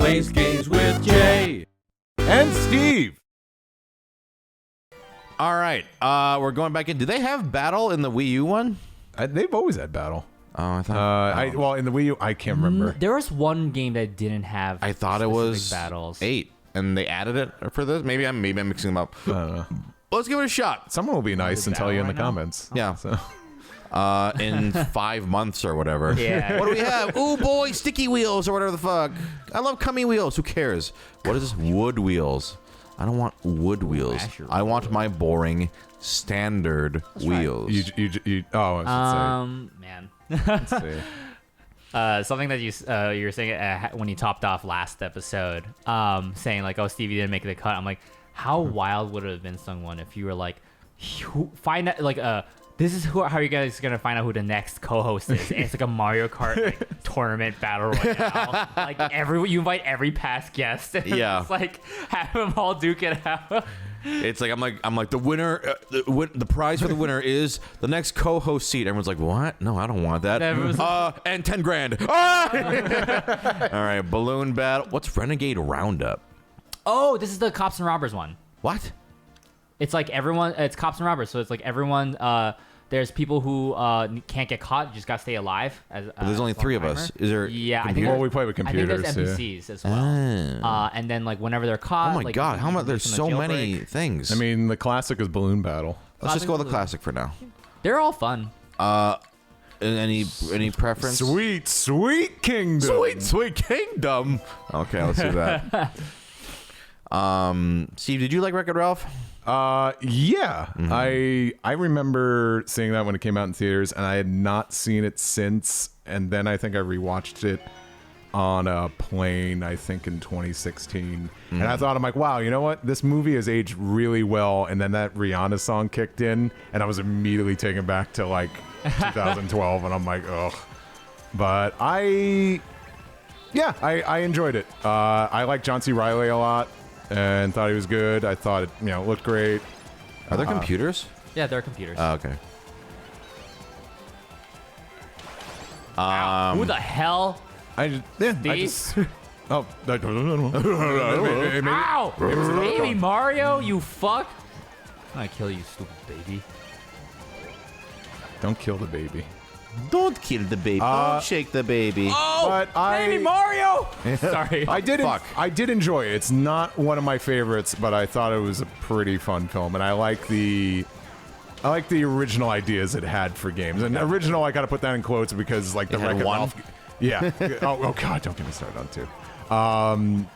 plays games with Jay and Steve. All right, we're going back in. Do they have battle in the Wii U one? They've always had battle. Oh, I thought. Well, in the Wii U, I can't remember. There was one game that didn't have. I thought it was battles. 8, and they added it for this. Maybe I'm mixing them up. I don't know. Let's give it a shot. Someone will be nice and tell you in the comments. Yeah. So. In 5 months or whatever. Yeah. What do we have? Ooh, boy, sticky wheels or whatever the fuck. I love cummy wheels. Who cares? What is this? Wood wheels. I don't want wood wheels. I want my boring standard wheels. Oh, I should say. Man. Let's see. Something that you were saying when you topped off last episode, saying like, "Oh, Stevie didn't make the cut." I'm like, how wild would it have been, SungWon, if you were like, find out like this is how you guys gonna find out who the next co-host is? And it's like a Mario Kart tournament battle royale. Like you invite every past guest. And Yeah. it's like have them all duke it out. It's like I'm like the winner. The prize for the winner is the next co-host seat. Everyone's like, what? No, I don't want that. And 10 grand. Ah! All right, balloon battle. What's Renegade Roundup? Oh, this is the cops and robbers one. What? It's like everyone. It's cops and robbers. So it's like everyone. There's people who can't get caught. You just gotta stay alive. But there's only 3 of us. Is there? Yeah, Well, we play with computers. I think there's NPCs as well. And then like whenever they're caught. Oh my god! How much? There's so many things. I mean, the classic is balloon battle. Let's just go with the classic for now. They're all fun. Any preference? Sweet kingdom. Sweet kingdom. Okay, let's do that. Steve, did you like Wreck-It Ralph? Yeah. I remember seeing that when it came out in theaters, and I had not seen it since. And then I think I rewatched it on a plane, I think in 2016. And I thought, I'm like, wow, you know what? This movie has aged really well. And then that Rihanna song kicked in, and I was immediately taken back to like 2012, and I'm like, ugh. But I enjoyed it. I like John C. Reilly a lot and thought he was good. I thought it, looked great. Are there computers? Yeah, they're computers. Oh, okay. Who the hell? Oh, Ow! Baby Mario, you fuck! I'm gonna kill you, stupid baby. Don't kill the baby. Don't kill the baby. Don't shake the baby. Oh, But baby Mario! Sorry. I did enjoy it. It's not one of my favorites, but I thought it was a pretty fun film, and I like the original ideas it had for games. And original, I gotta put that in quotes because like the Wreck-It Ralph. Yeah. oh God, don't get me started on 2.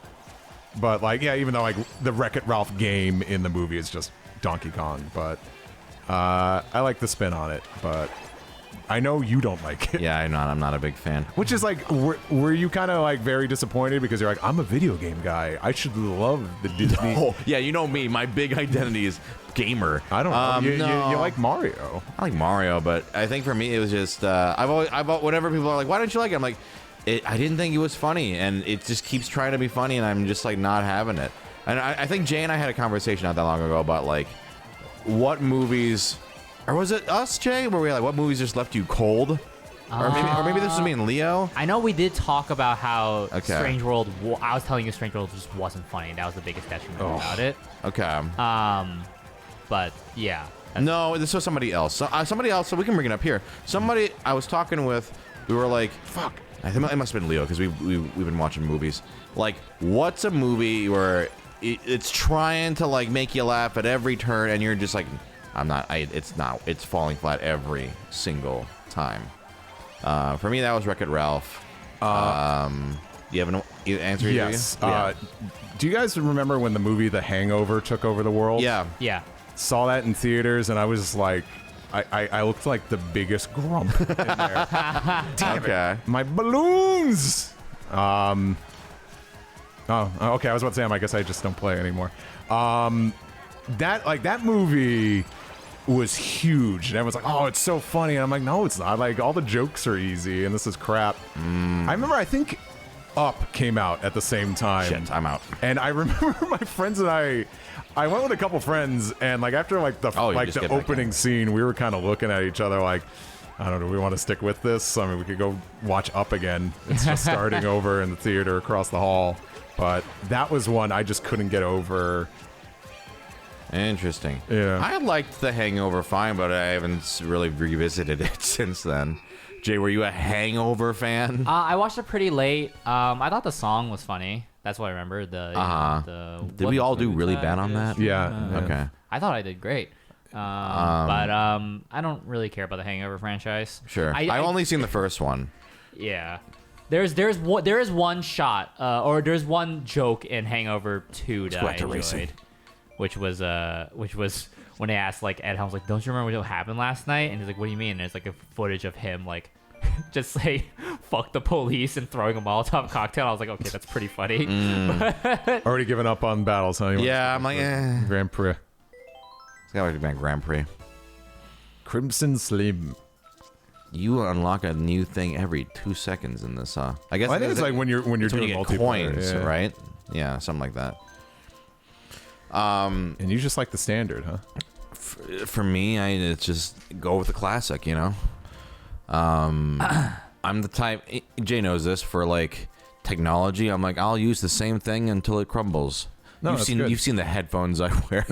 But like, yeah, even though like the Wreck-It Ralph game in the movie is just Donkey Kong, but I like the spin on it. But I know you don't like it. Yeah, I'm not a big fan. Which is like, were you kind of like very disappointed because you're like, I'm a video game guy. I should love the Disney. Oh, yeah, you know me. My big identity is gamer. I don't know. No. You like Mario. I like Mario, but I think for me it was just whenever people are like, why don't you like it? I'm like, I didn't think it was funny, and it just keeps trying to be funny, and I'm just like not having it. And I think Jay and I had a conversation not that long ago about like what movies. Or was it us, Jay? Where we were like, what movies just left you cold? Or maybe this was me and Leo. I know we did talk about how Okay. Strange World. I was telling you Strange World just wasn't funny. That was the biggest detriment about it. Okay. But yeah. No, this was somebody else. Somebody else. So we can bring it up here. Somebody I was talking with. We were like, fuck. I think it must have been Leo because we've been watching movies. Like, what's a movie where it's trying to like make you laugh at every turn, and you're just like. It's falling flat every single time. For me, that was Wreck-It Ralph. You have an answer? Yes. Do you guys remember when the movie The Hangover took over the world? Yeah. Yeah. Saw that in theaters, and I was like, I looked like the biggest grump in there. Damn Okay. it. My balloons! Oh, okay, I was about to say, I guess I just don't play anymore. That movie was huge, and everyone's like, oh, it's so funny, and I'm like, no, it's not. Like, all the jokes are easy, and this is crap. I remember, I think Up came out at the same time. Shit, I'm out. And I remember my friends and I went with a couple friends, and like after like the opening scene, we were kind of looking at each other like, I don't know. We want to stick with this. I mean, we could go watch Up again. It's just starting over in the theater across the hall. But that was one I just couldn't get over. Interesting. Yeah. I liked The Hangover fine, but I haven't really revisited it since then. Jay, were you a Hangover fan? I watched it pretty late. I thought the song was funny. That's what I remember. Did we all do really bad on that? Yeah. Okay. I thought I did great. But I don't really care about the Hangover franchise. Sure. I've only seen the first one. Yeah. There is one shot, or there's one joke in Hangover 2 that I enjoyed, which was when they asked like Ed Helms, like, don't you remember what happened last night? And he's like, what do you mean? And it's like a footage of him like just say fuck the police and throwing a Molotov cocktail. I was like, okay, that's pretty funny. Already given up on battles, huh? Yeah, I'm like, Grand Prix. It's gotta be Grand Prix. Crimson Slim. You unlock a new thing every 2 seconds in this, huh? I guess I think it's like when you're doing you get multiplayer, coins, yeah. right? Yeah, something like that. And you just like the standard, huh? For me, it's just go with the classic, you know. I'm the type. Jay knows this for like technology. I'm like, I'll use the same thing until it crumbles. No, you've seen the headphones I wear.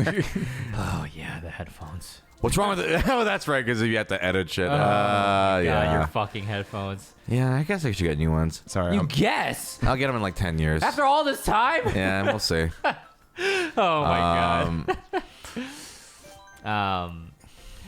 Oh yeah, the headphones. What's wrong with it? Oh, that's right, because you have to edit shit. Yeah, yeah. your fucking headphones. Yeah, I guess I should get new ones. Sorry. You guess? I'll get them in like 10 years. After all this time? Yeah, we'll see. Oh my god.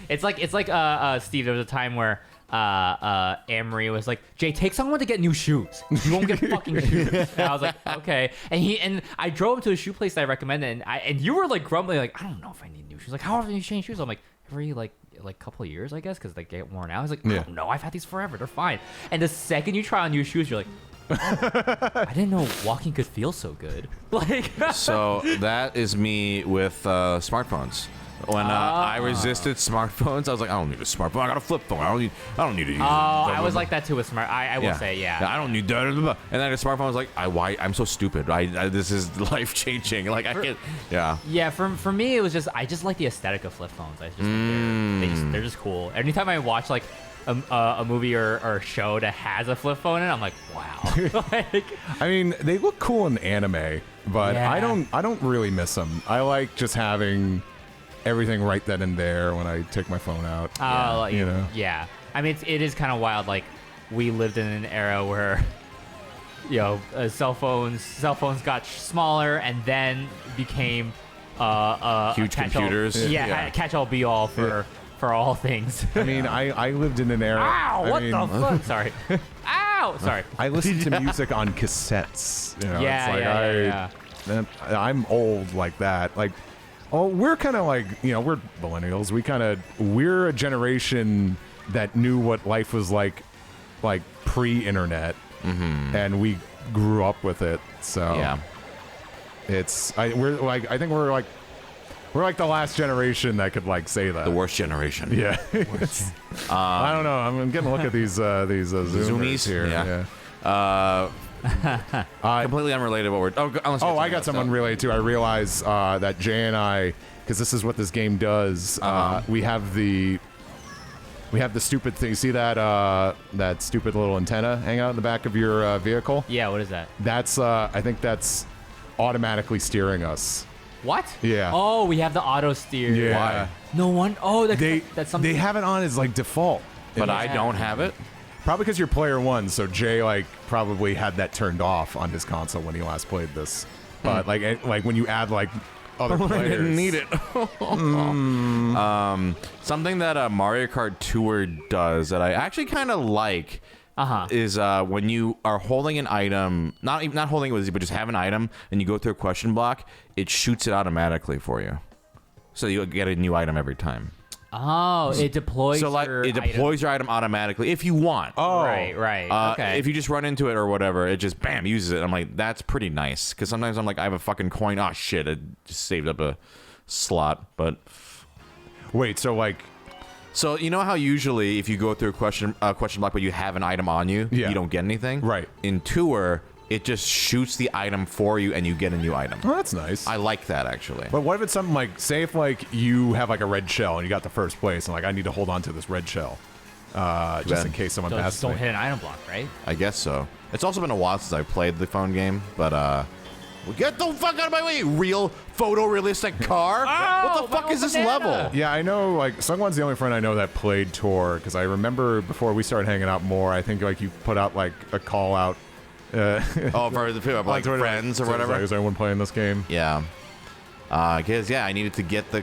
It's like Steve, there was a time where Amory was like, Jay, take someone to get new shoes. You won't get fucking shoes. And I was like, okay. And I drove him to a shoe place that I recommended, and you were like grumbling, like, I don't know if I need new shoes. Like, how often do you change shoes? I'm like, every like couple of years, I guess, because they get worn out. I was like, I don't know, I've had these forever. They're fine. And the second you try on new shoes, you're like, oh, I didn't know walking could feel so good. Like, So that is me with smartphones. When I resisted smartphones, I was like, I don't need a smartphone. I got a flip phone. I don't need to use it. I was like that too with smart. I will say, yeah. I don't need that. And then a smartphone was like, I'm so stupid. This is life changing. Like I can't. Yeah. Yeah. For me, it was just I just like the aesthetic of flip phones. I just think they're just cool. Anytime I watch like a movie or show that has a flip phone in it, I'm like, wow. Like, I mean, they look cool in anime, but Yeah. I don't really miss them. I like just having everything right then and there when I take my phone out. You know. Yeah. I mean, it is kind of wild. Like, we lived in an era where, you know, cell phones got smaller and then became Huge computers. Yeah, catch-all be-all for all things. I mean, I lived in an era. Ow! I What mean, the fuck? Sorry. Ow! Sorry. I listened to music on cassettes. You know, Yeah, it's like I'm old like that. Like, oh, we're kind of like, you know, we're millennials. We're a generation that knew what life was like pre-internet, and we grew up with it. So Yeah. I think we're like the last generation that could like say that. The worst generation. Yeah. I don't know. I'm getting a look at these Zoomies here. Yeah. Completely unrelated. What we're I got some unrelated too. I realize that Jay and I, because this is what this game does. We have the stupid thing. You see that stupid little antenna hang out in the back of your vehicle? Yeah, what is that? That's I think that's automatically steering us. What? Yeah. Oh, we have the auto steer. Yeah. Why? No one. Oh, that's something. They have it on as like default. But And I don't have it. probably because you're player one, so Jay like probably had that turned off on his console when he last played this. But like when you add like other players, I didn't need it. Something that Mario Kart Tour does that I actually kind of like is when you are holding an item, not holding it with you, but just have an item, and you go through a question block, it shoots it automatically for you, so you get a new item every time. Oh, it deploys. So like your it deploys your item automatically if you want. Oh, Right. Okay. If you just run into it or whatever, it just bam uses it. I'm like, that's pretty nice, because sometimes I'm like, I have a fucking coin. Oh shit, it just saved up a slot. But wait, so you know how usually if you go through a question block but you have an item on you, Yeah. you don't get anything. Right. In Tour, it just shoots the item for you and you get a new item. oh, that's nice. I like that actually. But what if it's something like, say if like you have like a red shell and you got the first place and like I need to hold on to this red shell, just in case someone Just passes don't me. hit an item block, right? I guess so. It's also been a while since I played the phone game, but well, get the fuck out of my way, real photorealistic car. What the fuck is this level? Yeah, I know, like, SungWon's the only friend I know that played Tour, because I remember before we started hanging out more, I think, like, you put out, like, a call out. Oh, for the people, like friends or whatever? Is anyone playing this game? Yeah. Because, yeah, I needed to get the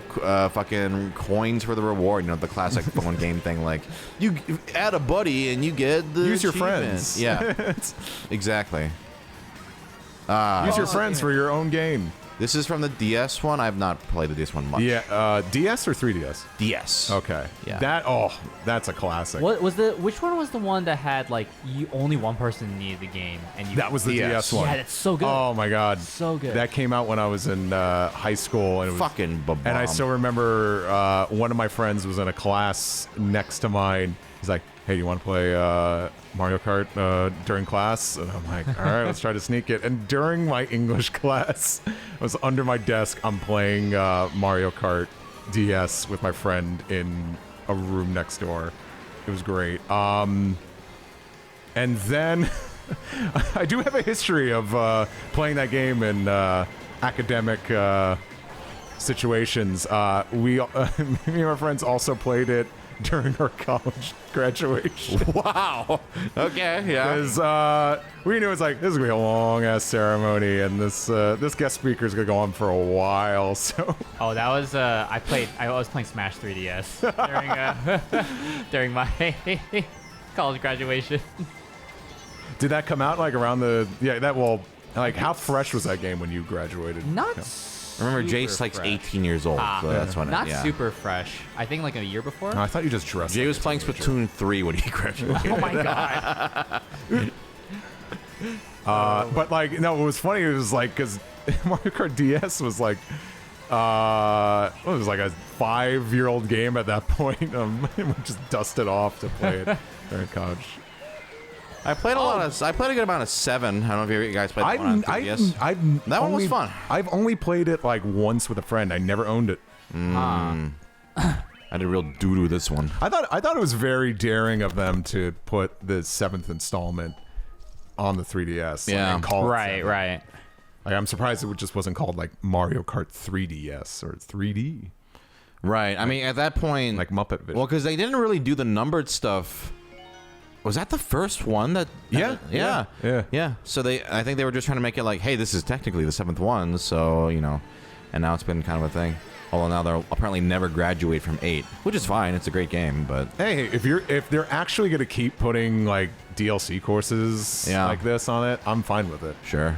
fucking coins for the reward. You know, the classic phone game thing. Like, you add a buddy and you get the Use your achievement. friends. Yeah, exactly. Use your friends for your own game. This is from the DS one. I've not played the DS one much. Yeah, DS or 3DS? DS. Okay. Yeah. That's a classic. What was which one was the one that had like only one person needed the game and you? That was the DS one. Yeah, that's so good. Oh my god, So good. That came out when I was in high school, and it was Fucking babam. And I still remember one of my friends was in a class next to mine. He's like, "Hey, you want to play Mario Kart during class?" And I'm like, "All right, let's try to sneak it." And during my English class, I was under my desk. I'm playing Mario Kart DS with my friend in a room next door. It was great. And then I do have a history of playing that game in academic situations. Me and my friends also played it during our college graduation. Wow. Okay. Yeah. Because we knew it was like, this is gonna be a long ass ceremony, and this guest speaker is gonna go on for a while. So Oh, that was I was playing Smash 3DS during my college graduation. did that come out like around how fresh was that game when you graduated? Not. Remember, super Jace like fresh. 18 years old, so that's when. Not yeah. super fresh. I think like a year before. No, I thought you just dressed. Jay like was a playing teenager. Splatoon 3 when he graduated. Oh my god. But like, no, it was funny. It was like because Mario Kart DS was like, it was like a 5-year-old game at that point. We just dusted off to play it during college. I played I played a good amount of 7. I don't know if you guys played that one on 3DS. That one was fun. I've only played it like once with a friend. I never owned it. I did a real doo-doo with this one. I thought it was very daring of them to put the 7th installment on the 3DS. Yeah. and call it Right, 7. right. Like, I'm surprised it just wasn't called like Mario Kart 3DS or 3D, Right. I mean, at that point, like Muppet Vision. well, because they didn't really do the numbered stuff. Was that the first one that? Yeah. So I think they were just trying to make it like, hey, this is technically the 7th one, so you know, and now it's been kind of a thing. Although now they'll apparently never graduate from 8, which is fine. It's a great game, but Hey, if they're actually gonna keep putting like DLC courses like this on it, I'm fine with it. sure.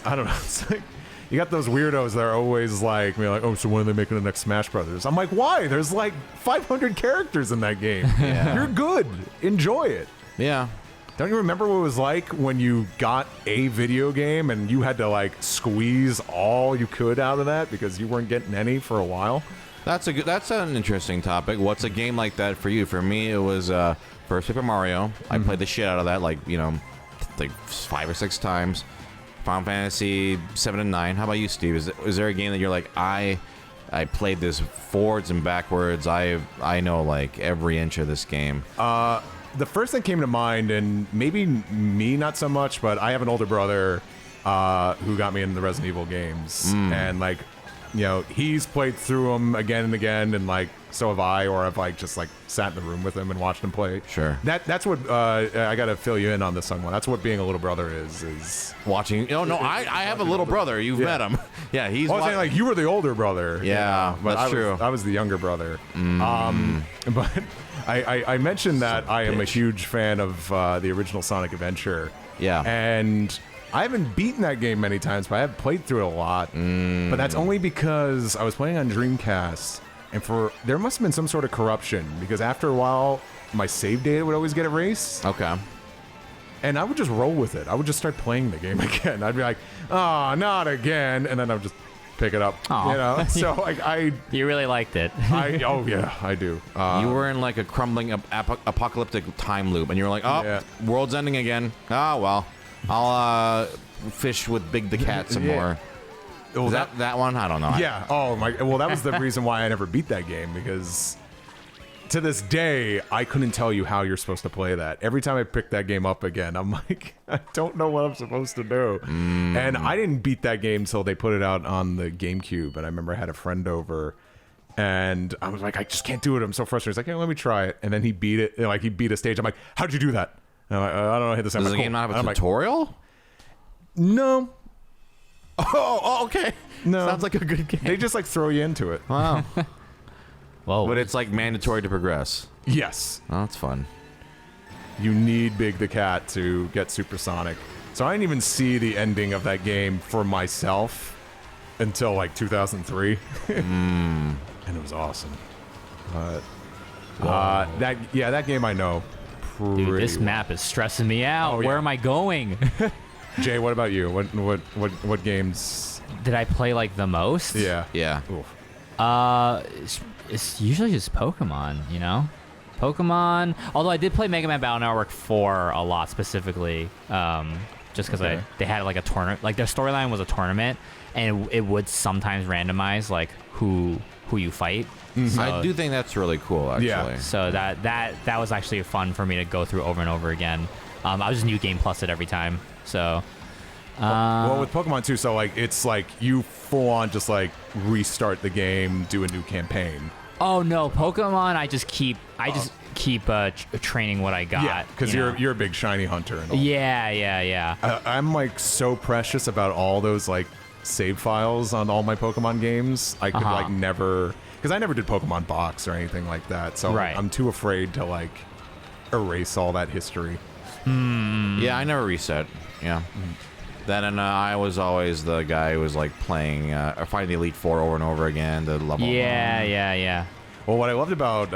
I don't know. It's like you got those weirdos that are always like, oh, so when are they making the next Smash Brothers? I'm like, why? There's like 500 characters in that game. Yeah. You're good. Enjoy it. Yeah. Don't you remember what it was like when you got a video game and you had to like squeeze all you could out of that because you weren't getting any for a while? That's an interesting topic. What's a game like that for you? For me, it was first Super Mario. I played the shit out of that, like 5 or 6 times. Final Fantasy 7 and 9. How about you, Steve? Is there a game that you're like, I played this forwards and backwards. I know like every inch of this game. The first thing came to mind, and maybe me not so much, but I have an older brother who got me into the Resident Evil games, and like, he's played through them again and again, and like so have I, or I've like just like sat in the room with him and watched him play. Sure. That's what I gotta fill you in on this one. That's what being a little brother is. Watching. No, I have a little brother. You've met him. Yeah, he's. I was saying like you were the older brother. Yeah, but that's true. I was the younger brother. But I mentioned that I am a huge fan of the original Sonic Adventure. Yeah. And I haven't beaten that game many times, but I have played through it a lot. But that's only because I was playing on Dreamcast, and there must have been some sort of corruption, because after a while, my save data would always get erased. Okay. And I would just roll with it. I would just start playing the game again. I'd be like, oh, not again. And then I would just pick it up. Aw. So like You really liked it. oh yeah, I do. You were in like a crumbling apocalyptic time loop, and you were like, oh, Yeah. world's ending again. Oh, well, I'll fish with Big the Cat some Yeah. more. Well, Is that one? I don't know. Yeah. Oh my. Well, that was the reason why I never beat that game, because to this day, I couldn't tell you how you're supposed to play that. Every time I pick that game up again, I'm like, I don't know what I'm supposed to do. And I didn't beat that game until they put it out on the GameCube. And I remember I had a friend over, and I was like, I just can't do it. I'm so frustrated. He's like, hey, let me try it. And then he beat it. He beat a stage. I'm like, how'd you do that? And I'm like, I don't know. I hit the same. Does the game not have a tutorial? No. Oh, okay. No. Sounds like a good game. They just like throw you into it. Wow. Whoa. But it's like mandatory to progress. Yes. Oh, that's fun. You need Big the Cat to get supersonic. So I didn't even see the ending of that game for myself until like 2003. And it was awesome. But that game I know pretty Dude, this well. map is stressing me out. Oh, yeah. Where am I going? Jay, what about you? What games? Did I play like the most? Yeah. Yeah. Oof. It's usually just Pokemon, you know? Pokemon. Although I did play Mega Man Battle Network 4 a lot specifically, just because Okay. they had like a tournament. Like their storyline was a tournament, and it would sometimes randomize like who you fight. So, I do think that's really cool, actually. Yeah. So that was actually fun for me to go through over and over again. I was just New Game Plus it every time. So. Well, with Pokemon too, so like it's like you full on just like restart the game, do a new campaign. Oh no, Pokemon! I just keep training what I got. Yeah, because you know? you're a big shiny hunter and all. Yeah. I'm like so precious about all those like save files on all my Pokemon games. I could like never, because I never did Pokemon Box or anything like that. So Right. I'm too afraid to like erase all that history. Yeah, I never reset. Yeah. Then and I was always the guy who was like playing or finding the Elite Four over and over again to level. Yeah. Well, what I loved about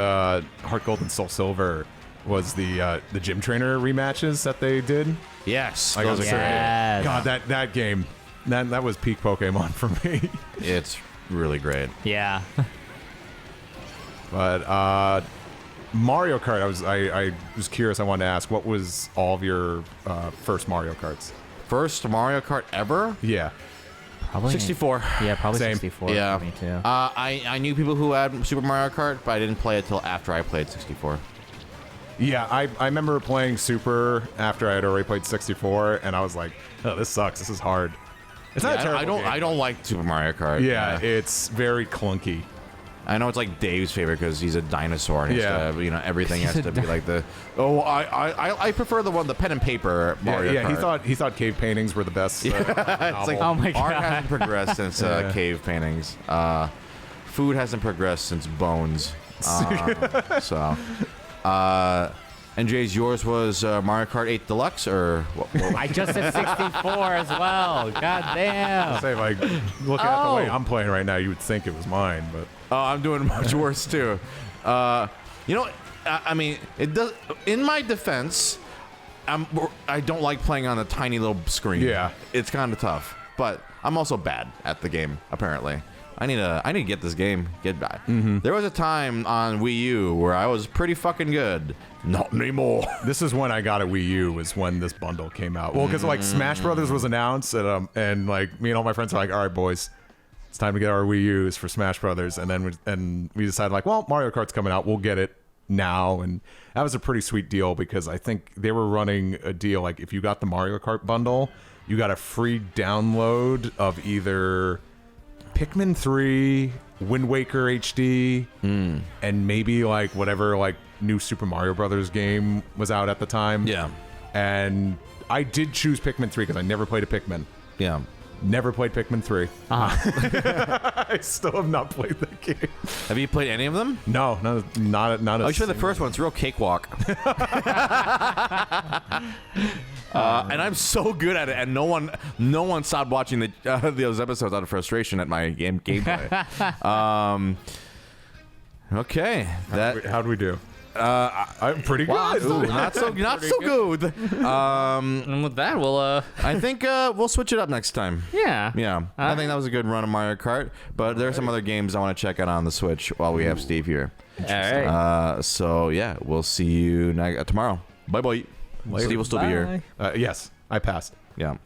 Heart Gold and Soul Silver was the gym trainer rematches that they did. Yes, I got those to are great. Yes. God, that game, that was peak Pokemon for me. It's really great. Yeah. But Mario Kart, I was curious. I wanted to ask, what was all of your first Mario Karts? First Mario Kart ever? Yeah. Probably 64. Yeah, probably Same. 64 Yeah. for me too. I knew people who had Super Mario Kart, but I didn't play it till after I played 64. Yeah, I remember playing Super after I had already played 64, and I was like, oh, this sucks. This is hard. It's not a terrible game. I don't like Super Mario Kart. Yeah, it's very clunky. I know it's like Dave's favorite because he's a dinosaur and Yeah. everything has to be like the. Oh, I prefer the pen and paper Mario Kart. He thought cave paintings were the best. It's novel. like Oh my art God. hasn't progressed since cave paintings. Food hasn't progressed since bones. And Jay's, yours was Mario Kart 8 Deluxe, or what? I just said 64 as well. God damn. Say, like, looking at the way Oh. I'm playing right now, you would think it was mine, but Oh, I'm doing much worse too. I mean, it does. In my defense, I don't like playing on a tiny little screen. Yeah. It's kind of tough, but I'm also bad at the game. Apparently, I need to get this game. Get back. There was a time on Wii U where I was pretty fucking good. Not anymore. this is when I got a Wii U, was when this bundle came out. Well, because like Smash Brothers was announced, and like me and all my friends were like, all right, boys, it's time to get our Wii U's for Smash Brothers. And then we decided like, well, Mario Kart's coming out, we'll get it now. And that was a pretty sweet deal because I think they were running a deal like if you got the Mario Kart bundle, you got a free download of either Pikmin 3, Wind Waker HD, and maybe like whatever like new Super Mario Brothers game was out at the time. Yeah. And I did choose Pikmin 3 because I never played a Pikmin. Yeah. Never played Pikmin 3. I still have not played that game. Have you played any of them? No, not a Oh, you the single- first one. It's a real cakewalk. And I'm so good at it, and no one stopped watching those episodes out of frustration at my gameplay. Okay, How'd we do? I'm pretty good. Ooh, not so good. And with that, we'll I think we'll switch it up next time. yeah. Yeah, I think that was a good run of Mario Kart, but there are some other games I want to check out on the Switch while we have Steve here. All right. So yeah, we'll see you tomorrow. Bye bye. Steve will still be here. Yes, I passed. Yeah.